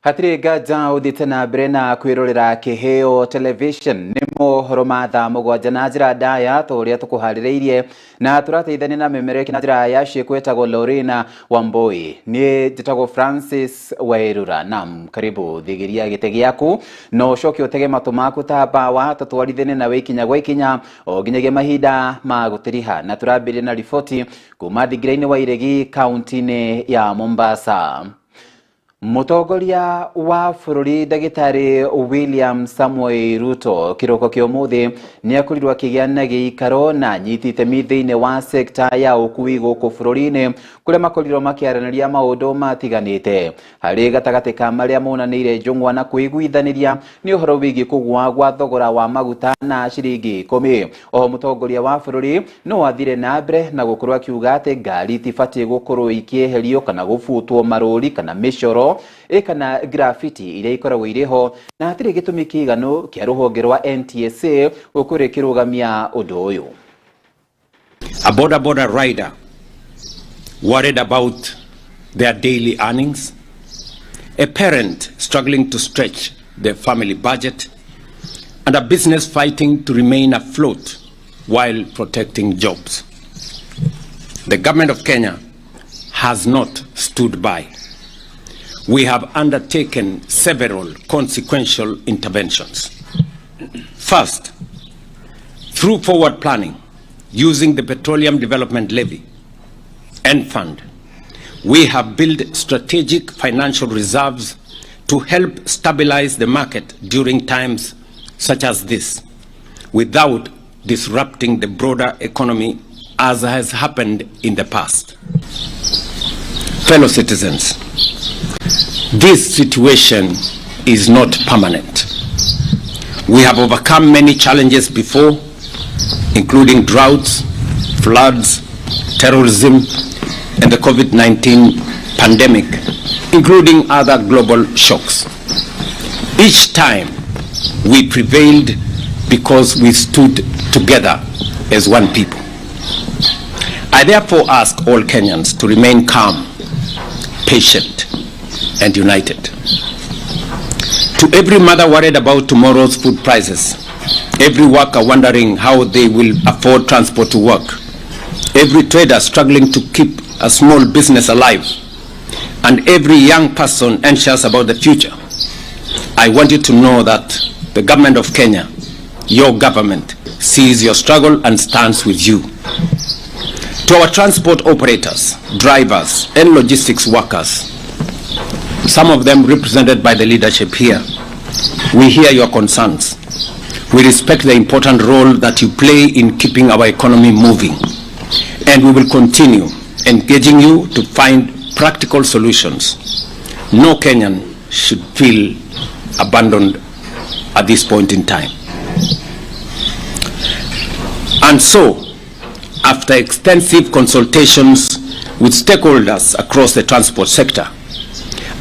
Hatiri gaja udite na brena kwirorera Kiheo television nimo Roma Thaa Mugwanja na njira ndaya turia tukuharireirie na turateithania na memereki na njira ya kwetagwo Lorena Wamboi ni njitagwo Francis Wairura. Nam karibu thigiria gite giaku no coke utege matu maku tamba wa tutwarithene na wikinya gwa ikinya o ginyagia mahinda ma gutiriha na turambire na ripoti kuma thigiraini wa Iregi kaunti-ini ya Mombasa. Mutongoria wa bururi Ndagitari William Samuel Ruto kiroko kio muthi ni akurirwa kigiana giikaro na nyitite mithiine wa sekta ya ukui guku bururi-ini kuria makorirwo makiaraniria maundu matiganite hari gatagati ka maria monaniire njungwa na kuiguithaniria ni uhoro wigi kugwa gwa thogora wa maguta na ciringi 10. O mutongoria wa bururi no athire na mbere na gukorwo akiuga ati ngari tibati gukorwo ikieherio kana gubutwo maruri kana micoro kana graffiti iria ikoragwo iriho na hatire gitumi kigano kia ruhonge rwa NTSA ukuri kirugamia undu uyu. A border rider worried about their daily earnings, a parent struggling to stretch their family budget, and a business fighting to remain afloat while protecting jobs. The government of Kenya has not stood by. We have undertaken several consequential interventions. First, through forward planning, using the Petroleum Development Levy and Fund, we have built strategic financial reserves to help stabilize the market during times such as this, without disrupting the broader economy as has happened in the past. Fellow citizens, this situation is not permanent. We have overcome many challenges before, including droughts, floods, terrorism, and the COVID-19 pandemic, including other global shocks. Each time we prevailed because we stood together as one people. I therefore ask all Kenyans to remain calm, patient, and united. To every mother worried about tomorrow's food prices, every worker wondering how they will afford transport to work, every trader struggling to keep a small business alive, and every young person anxious about the future, I want you to know that the government of Kenya, your government, sees your struggle and stands with you. To our transport operators, drivers, and logistics workers, some of them represented by the leadership here, we hear your concerns. We respect the important role that you play in keeping our economy moving, and we will continue engaging you to find practical solutions. No Kenyan should feel abandoned at this point in time. And so, after extensive consultations with stakeholders across the transport sector,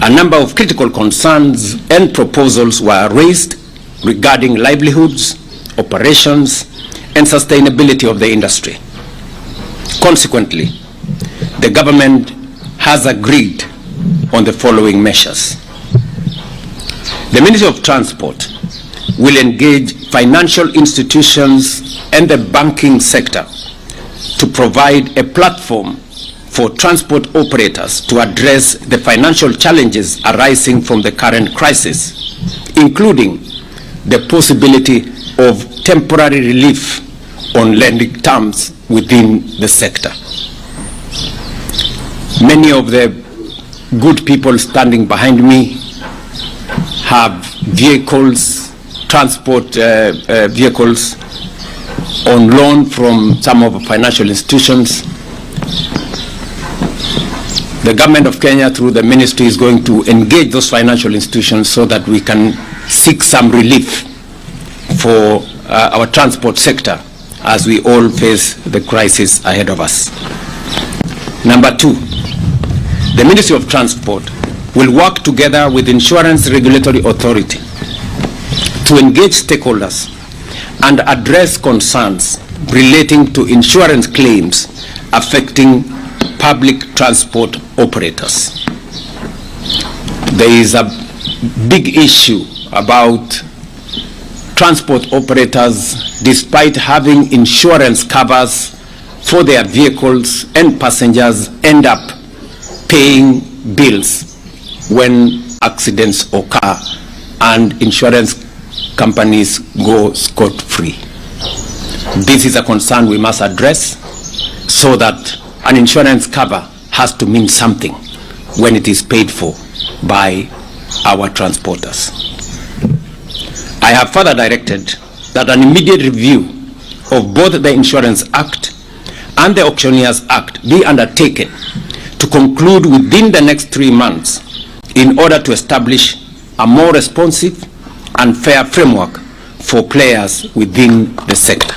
a number of critical concerns and proposals were raised regarding livelihoods, operations, and sustainability of the industry. Consequently, the government has agreed on the following measures. The Ministry of Transport will engage financial institutions and the banking sector to provide a platform for transport operators to address the financial challenges arising from the current crisis, including the possibility of temporary relief on lending terms within the sector. Many of the good people standing behind me have vehicles, transport vehicles on loan from some of the financial institutions. The government of Kenya, through the ministry, is going to engage those financial institutions so that we can seek some relief for our transport sector as we all face the crisis ahead of us. Number two, the Ministry of Transport will work together with Insurance Regulatory Authority to engage stakeholders and address concerns relating to insurance claims affecting public transport operators. There is a big issue about transport operators, despite having insurance covers for their vehicles and passengers, end up paying bills when accidents occur and insurance companies go scot-free. This is a concern we must address, so that an insurance cover has to mean something when it is paid for by our transporters. I have further directed that an immediate review of both the Insurance Act and the Auctioneers Act be undertaken to conclude within the next 3 months in order to establish a more responsive and fair framework for players within the sector.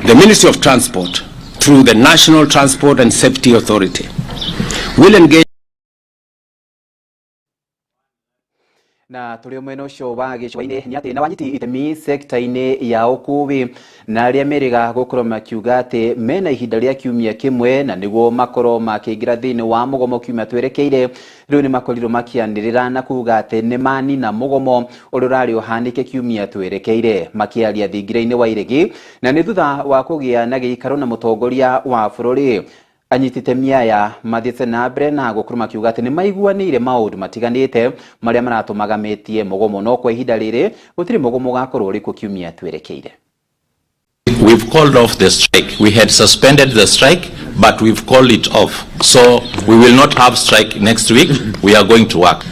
The Ministry of Transport, through the National Transport and Safety Authority, will engage na tuli mwena ucio wa gicwa-ini ni ati na wanyiti itemi sekta-ini ya ukuwi na aria meriga gukorwo makiuga ati mena ihinda ria kiumia kimwe na niguo makorwo makiingira thiini wa mugomo kiumia twerekeire. Riu ni makorirwo makianirira na kuga ati ni manina mugomo uria urari uhanike kiumia twerekeire, makiaria thingira-ini wa iregi na ni thutha wa kugia na giikaro na mutongoria wa bururi. Anyitite miaya mathiete na mbere na gukorwo makiuga ati ni maiguanire maundu matiganite maria maratumagamĩtie mugomo no kwa ihinda riri gutiri mugomo gakorwo uri ku kiumia twerekeire. We've called off the strike. We had suspended the strike, but we've called it off. So we will not have strike next week. We are going to work.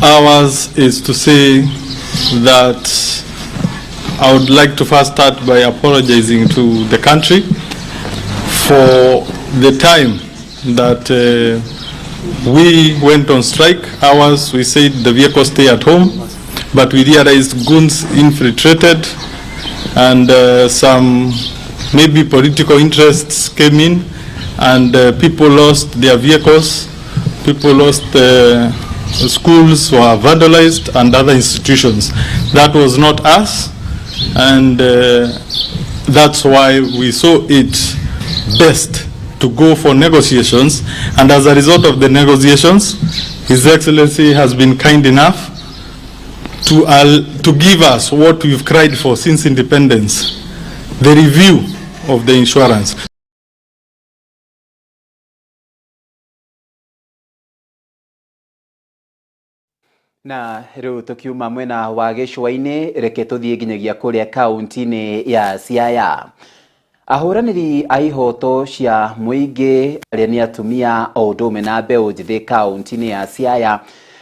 Ours is to say that I would like to first start by apologizing to the country for the time that we went on strike. Ours, we said the vehicles stay at home, but we realized goons infiltrated and some maybe political interests came in, and people lost their vehicles, people lost schools were vandalized and other institutions. That was not us, and that's why we saw it best to go for negotiations, and as a result of the negotiations, His Excellency has been kind enough to give us what we've cried for since independence, the review of the insurance. Na riu tukiuma mwena wa gicwa-ini reke tuthie nginyagia kuria kaunti-ini ya Siaya. Ahuraniri a ihoto cia muingi aria ni atumia o undume na mbeu njithi kaunti-ini ya Siaya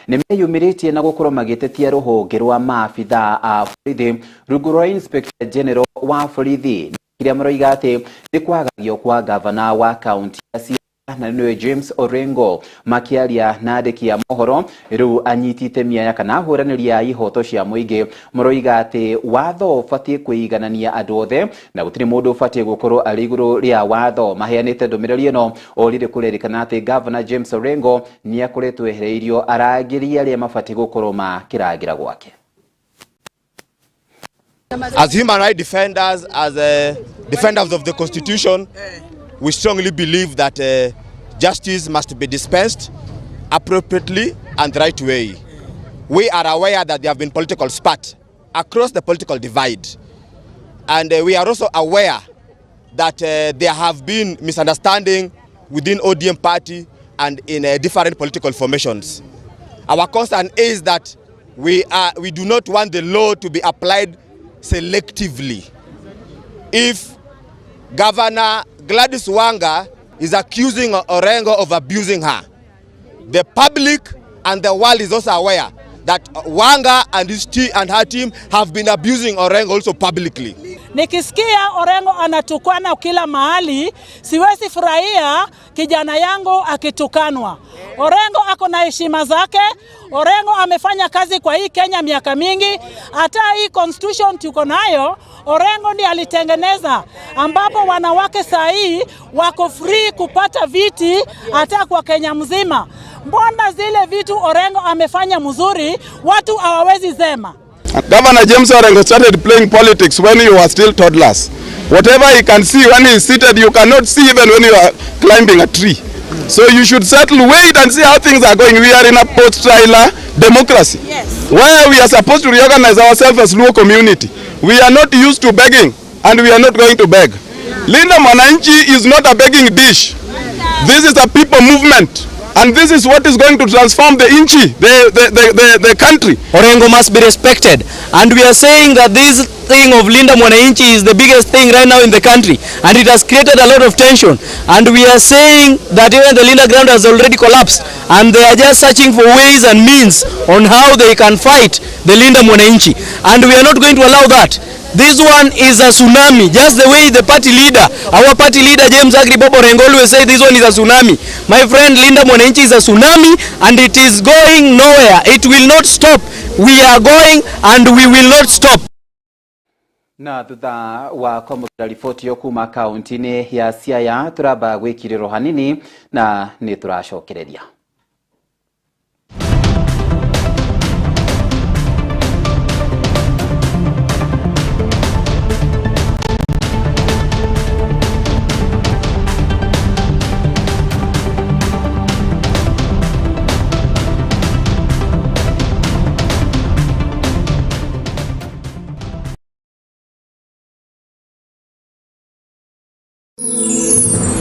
ni meyumiritie na gukorwo magitetia ruhonge rwa maabitha a borithi rungu rwa Inspector General wa borithi kiria maroiga ati ni kwagagio kwa gavana wa kaunti ya Siaya na niwe James Orengo makiaria na andiki ya mohoro. Riu anyitite miaya kana ahuraniri a ihoto cia muingi maroiga ati watho ubatie kuiganania andu othe na gutiri mundu ubatie gukorwo ari iguru ria watho. Maheanite ndumiriri ino orire kurerikana ati Governor James Orengo ni akoretwo ehereirio arangiria aria mabatie gukorwo makiragira gwake. As human rights defenders, as defenders of the Constitution, we strongly believe that justice must be dispensed appropriately and the right way. We are aware that there have been political spat across the political divide, and we are also aware that there have been misunderstanding within ODM party and in different political formations. Our concern is that we do not want the law to be applied selectively. If Governor Gladys Wanga is accusing Orengo of abusing her, the public and the world is also aware that Wanga and her team have been abusing Orengo also publicly. Nikisikia Orengo anatukana kila mahali, siwezi furahia kijana yangu akitukanwa. Orengo ako na heshima zake. Orengo amefanya kazi kwa hii Kenya miaka mingi. Hata hii constitution tuko nayo Orengo ndiye alitengeneza, ambapo wanawake saa hii wako free kupata viti hata kwa Kenya mzima. Mbona zile vitu Orengo amefanya mzuri watu hawawezi sema? Governor James Orengo started playing politics when you were still toddlers. Whatever he can see when he is seated, you cannot see even when you are climbing a tree. So you should settle, wait and see how things are going. We are in a post-trial democracy, where we are supposed to reorganize ourselves as Luo community. We are not used to begging, and we are not going to beg. Linda Mwananchi is not a begging dish. This is a people movement, and this is what is going to transform the inchi, the country. Orengo must be respected, and we are saying that this thing of Linda Mwananchi is the biggest thing right now in the country, and it has created a lot of tension, and we are saying that even the Linda ground has already collapsed, and they are just searching for ways and means on how they can fight the Linda Mwananchi, and we are not going to allow that. This one is a tsunami, just the way the party leader, our party leader James Agri Bobo Rengo always say this one is a tsunami. My friend, Linda Mwananchi is a tsunami, and it is going nowhere. It will not stop. We are going and we will not stop. Na thutha wa kwamũkĩra riboti yo kuma kaunti-inĩ ya Siaya turamba gwĩkirĩrwo hanini na nĩ tũracokereria.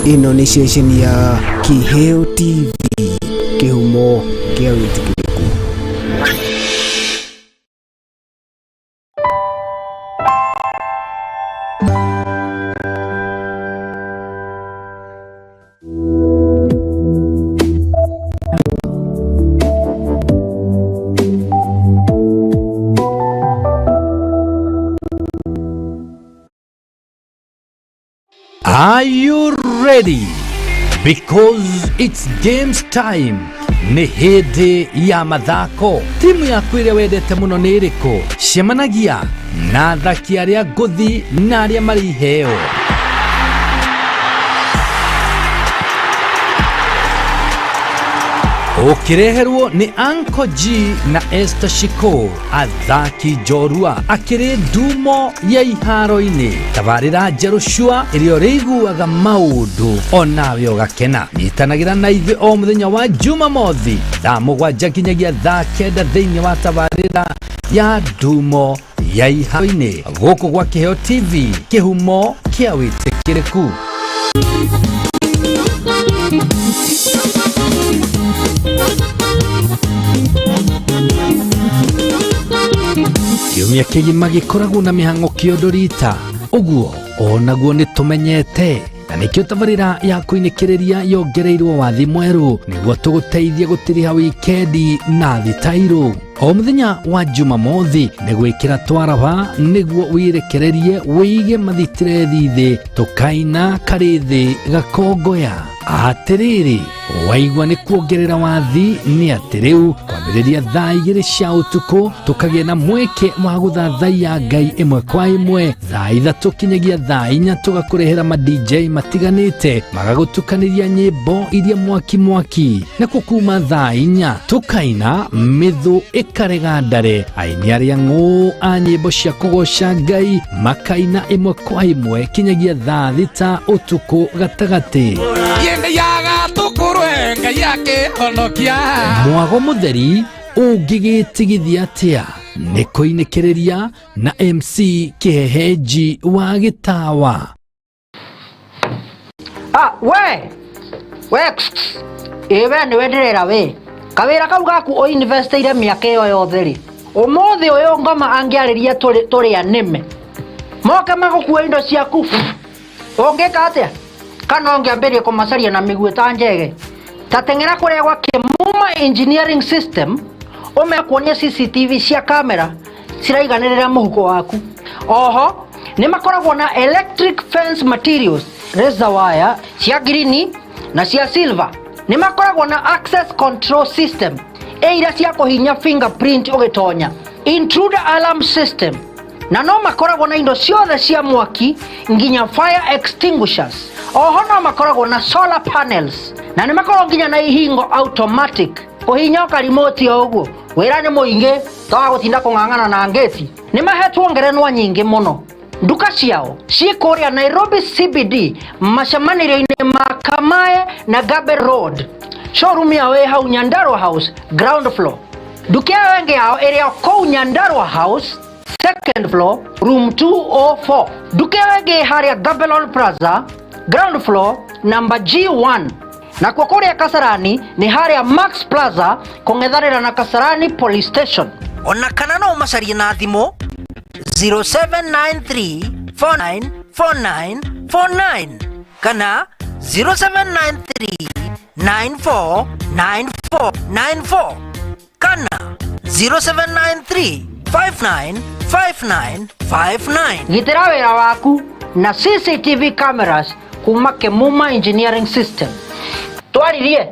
Ino ni station ya Kiheo TV, kihumo kia witikiriku. Are you ready? Because it's games time. Nĩ hĩndĩ ya mathako. Timu yaku ĩrĩa wendete mũno nĩ ĩrĩkũ? Cemanagia na athaki arĩa ngũthi na arĩa marĩ iheo. Ukireherwo ni Anko G na Esther Shiko, athaki jorua akiri ndumo ya iharo-ini. Tabarĩra njerũ shua ĩrĩa ũrĩiguaga maũndũ onawe ũgakena. Nyitanagĩra na ithuĩ o mũthenya wa Jumamothi thaa 7 nginyagia thaa 9 thĩinĩ wa tabarĩra ya ndumo ya iharo-ini gũkũ gwa Kiheo TV, kĩhumo kĩa wĩtĩkĩrĩku. Kiumia kĩgima gĩkoragwo na mĩhang'o kĩondo rita, ũguo onaguo nĩ tũmenyete, na nĩkĩo tabarĩra ya kũinĩkĩrĩria yongereirwo wathi mwerũ nĩguo tũgũteithie gũtiriha wikendi na thitairũ. O mũthenya wa Jumamothi nĩ gwĩkĩra twaraba nĩguo wĩrekererie wĩige mathitirethi thĩ, tũkaina karĩ thĩ gakongoya. Atĩrĩrĩ, waigua nĩ kuongerera wathi nĩ atĩ rĩu kwambĩrĩria thaa 2 cia ũtukũ tũkagĩa na mweke wa gũthathaiya Ngai ĩmwe kwa ĩmwe, thaa 3 kinyagia thaa 4 tũgakũrehera ma DJ matiganĩte magagũtukanĩria nyĩmbo iria mwaki na kuma thaa 4 tũkaina mĩthũ ĩkarega ndare, aini arĩa ng'ũ a nyĩmbo cia kũgoca Ngai makaina ĩmwe kwa ĩmwe kinyagia thaa 6 ũtukũ gatagatĩ. Mwago mũtheri ũngĩgĩtigithia atĩa nĩ kũinĩkĩrĩria na MC Kĩheheji wa Gĩtawa. Ewe nĩ wenderera we kawĩra kau gaku o investiire mĩaka ĩyo yothe rĩ, ũmũthĩ ũyũ ngoma angĩarĩria tũrĩ anĩme moke magũkua indo ciaku, ũngĩka atĩa? Kana ũngĩambĩrĩria kũmacaria na mĩguĩ ta njege? Tateng'era kũrĩa gwa Kimuma engineering system ũmekuonia CCTV cia kamera ciraiganĩrĩra mũhuko waku. Oho nĩ makoragwo na electric fence materials, razor wire cia green na cia silver. Nĩ makoragwo na access control system iria cia kũhinya fingerprint ũgĩtonya, intruder alarm system, na no makoragwo na indo ciothe cia mwaki nginya fire extinguishers. Oho no makoragwo na solar panels, na nĩ makoragwo nginya na ihingo automatic kũhinya ũkarimoti o ũguo wĩra nĩ mũingĩ twa gũtinda kũng'ang'ana na ngeti. Nĩ mahetwo ngerenwa nyingĩ mũno. Nduka ciao ciĩ kũrĩa Nairobi CBD macemanĩrio-inĩ ma Mae na Gabe Road. Showroom yao hau Nyandarua House ground floor. Duka wenge yao area kou Nyandarua House second floor room 204. Duka wenge haria Gabelon Plaza ground floor number G1. Na kwa kule Kasarani ni haria Max Plaza kongetharira na Kasarani Police Station. Ona kana no macarie na thimo 0793494949 kana 0793949494 kana 0793595959. Gitira wira waku na CCTV cameras kuma Kemuma Engineering System. Twaririe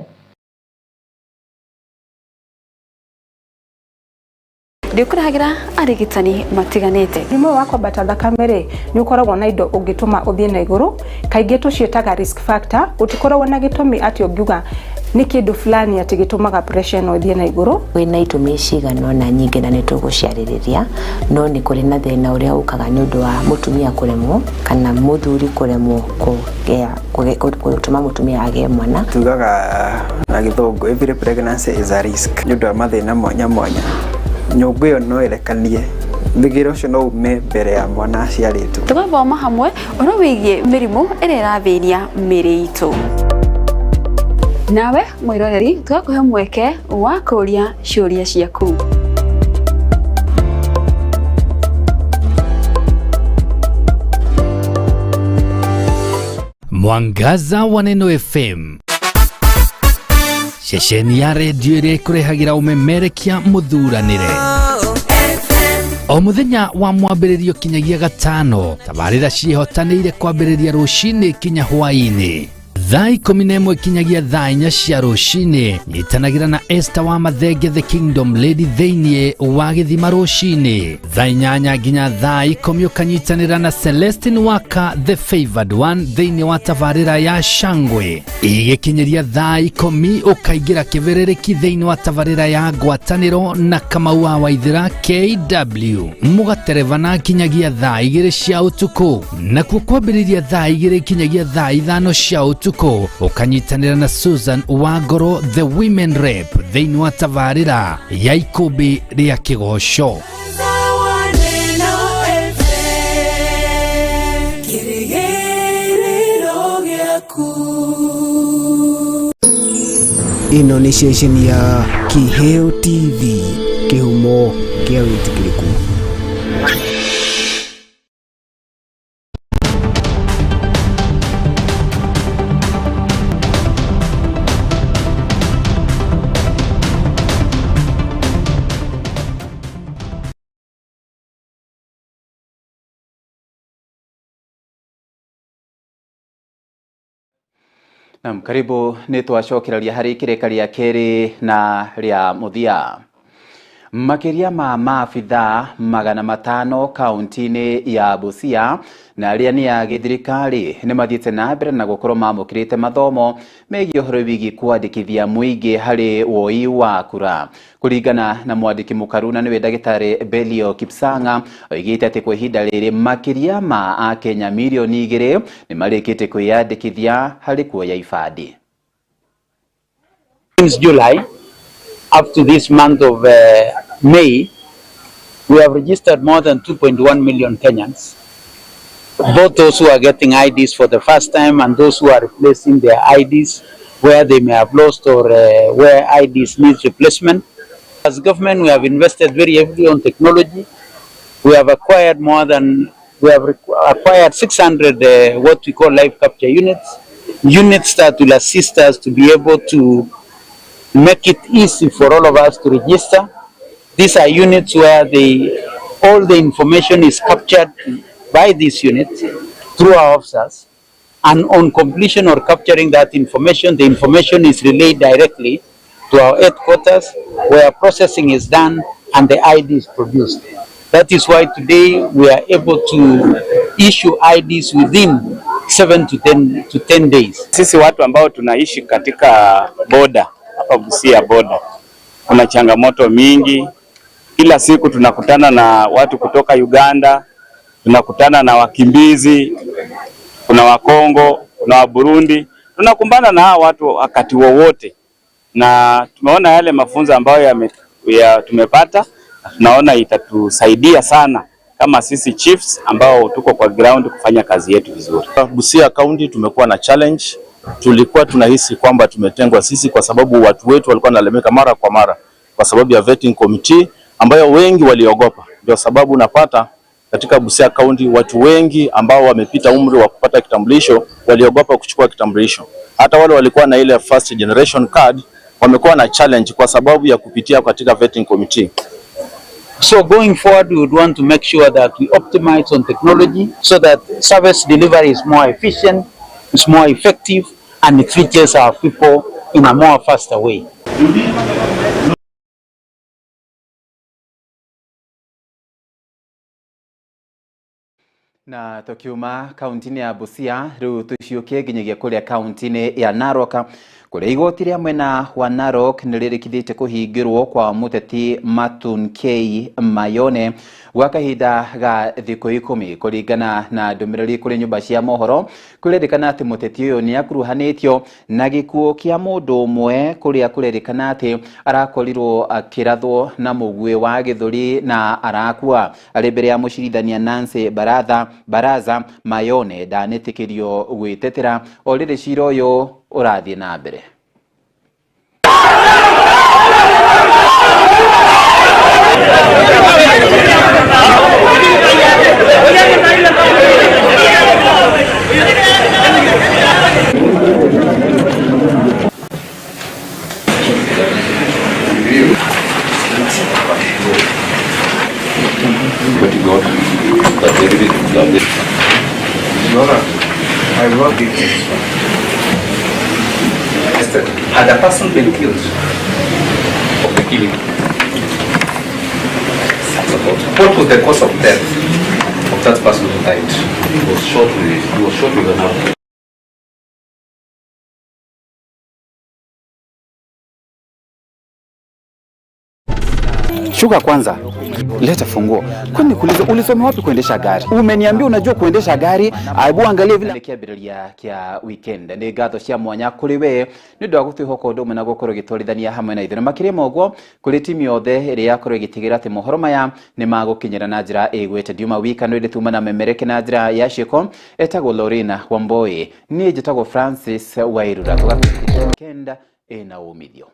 Ndikuragira arigitani matiganite. Nimo wako bata thakame ni ukoragwo na indo ungituma uthie na iguru kaingi tucietaga risk factor utikoragwo na gitumi ati ungiuga ni kindu fulani ati gitumaga pressure no uthie na iguru wina itumi cigano na nyingi na nituguciaririria no ni kuri na thina uria ukaga ni undu wa mutumia kuremwo kana muthuri kuremwo gutuma mutumia age mwana tugaga na githongo every pregnancy is a risk ni undu wa mathina mwanya mwanya nyumba iyo no irekanie thigiro cio no ume mbere ya mwana aciaritwo tugathoma hamwe oro wigie mirimu ire rathiria miri itu nawe mwiroreri tugakuhe mweke wa kuria ciuria ciaku Mwangaza wa Neno FM Shesheni ya redio ire kurehagira umemerekia muthuranire o muthenya wa mwambiririo kinyagia gatano tabarira cihotanire kwambiriria rucini kinya hwaini thaa 11 kinyagia thaa 4 cia rucini nyitanagira na Esther wa Mathenge the Kingdom Lady theinie wa githima rucini thaa 8 nginya thaa 10 ukanyitanira na Celestine Waka the Favored One theinie wa tabarira ya Shangwe igikinyiria thaa 10 ukaigira kiverereki theinie wa tabarira ya Ngwataniro na Kamau wa Waithira KW mugaterevana kinyagia thaa 2 cia utuku na kwambiriria thaa 2 kinyagia thaa 5 cia utuku ukanyitanira na Susan Wagoro the Women Rep theinie wa tabarira ya ikumbi ria kigosho ino ni ceceni ya Kiheo TV kihumo kia witikiriku Karibu ni twacokeraria hari kireka ria keri na ria muthia. Makiria ma maabitha 500 kaunti-ini ya Busia na aria ni ya githirikari ni mathiite na mbere na gukorwo mamukirite mathomo megie uhoro wigi kwandikithia muingi hari woi wa kura. Kuringana na mwandiki mukaruna ni Ndagitari Belio Kipsanga oigite ati kwa ihinda riri makiria ma Akenya milioni 2 ni marikite kwiyandikithia hari kuoya ibandi. Since July up to this month of May, we have registered more than 2.1 million Kenyans, both those who are getting IDs for the first time and those who are replacing their IDs where they may have lost or where IDs need replacement. As government, we have invested very heavily on technology. We have acquired acquired 600 what we call live capture units that will assist us to be able to make it easy for all of us to register. These are units where all the information is captured by these units through our officers, and on completion or capturing that information, the information is relayed directly to our headquarters where processing is done and the ID is produced. That is why today we are able to issue IDs within 7 to 10 days. Sisi watu ambao tunaishi katika boda hapa Busia boda, kuna changamoto mingi. Kila siku tunakutana na watu kutoka Uganda, tunakutana na wakimbizi, kuna wa Kongo, kuna wa Burundi, tunakumbana na hawa watu wakati wowote, na tumeona yale mafunzo ambayo tumepata, na tunaona itatusaidia sana kama sisi chiefs ambao tuko kwa ground kufanya kazi yetu vizuri. Busia County tumekuwa na challenge. Tulikuwa tunahisi kwamba tumetengwa sisi kwa sababu watu wetu walikuwa wanalemeka mara kwa mara kwa sababu ya vetting committee ambayo wengi waliogopa. Ndio sababu unapata katika Busia County watu wengi ambao wamepita umri wa kupata kitambulisho waliogopa kuchukua kitambulisho. Hata wale walikuwa na ile first generation card wamekuwa na challenge kwa sababu ya kupitia katika vetting committee. So going forward, we would want to make sure that we optimize on technology so that service delivery is more efficient, is more effective, and it reaches our people in a more faster way. Na tukiuma kaunti ya Busia riu tuciukie nginyagia kuria kaunti ya Narok kuria igoti ria mwena wa Narok nirikithite kuhingirwo kwa muteti Matunkei Mayone gwa kahinda ga thikũ 10 kuringana na ndumiriri kuri nyumba cia mohoro kurerikana ati muteti uyu ni akuruhanitio na gikuo kia mundu umwe kuria kurerikana ati arakorirwo akirathwo na mugwe wa githuri na arakua ari mbere ya mucirithania Nancy Baraza Mayone danetikirio gwitetera orire cira uyu urathie na mbere. Had a person been killed of the killing? What was the cause of death of that person who died? He was shot with an arrow. Shuka kwanza, leta funguo. Kwani nikuulize ulisoma wapi kuendesha gari? Umeniambia unajua kuendesha gari, aibu angalie vile kiambiriria kia weekend. Ni gatho cia mwanya kuri we, ni ndo gutwihoko ndo mena gukoro gitwarithania hamwe na ithire. Makire mogwo kuri timu yothe iri yakoro gitigira ati mohoro maya ni magukinyira na njira igwete Juma weekend iri tuma na memereke na njira ya shiko etagwo Lorena Wamboi. Ni njitagwo Francis Wairura. Tugakinya weekend ina umithio.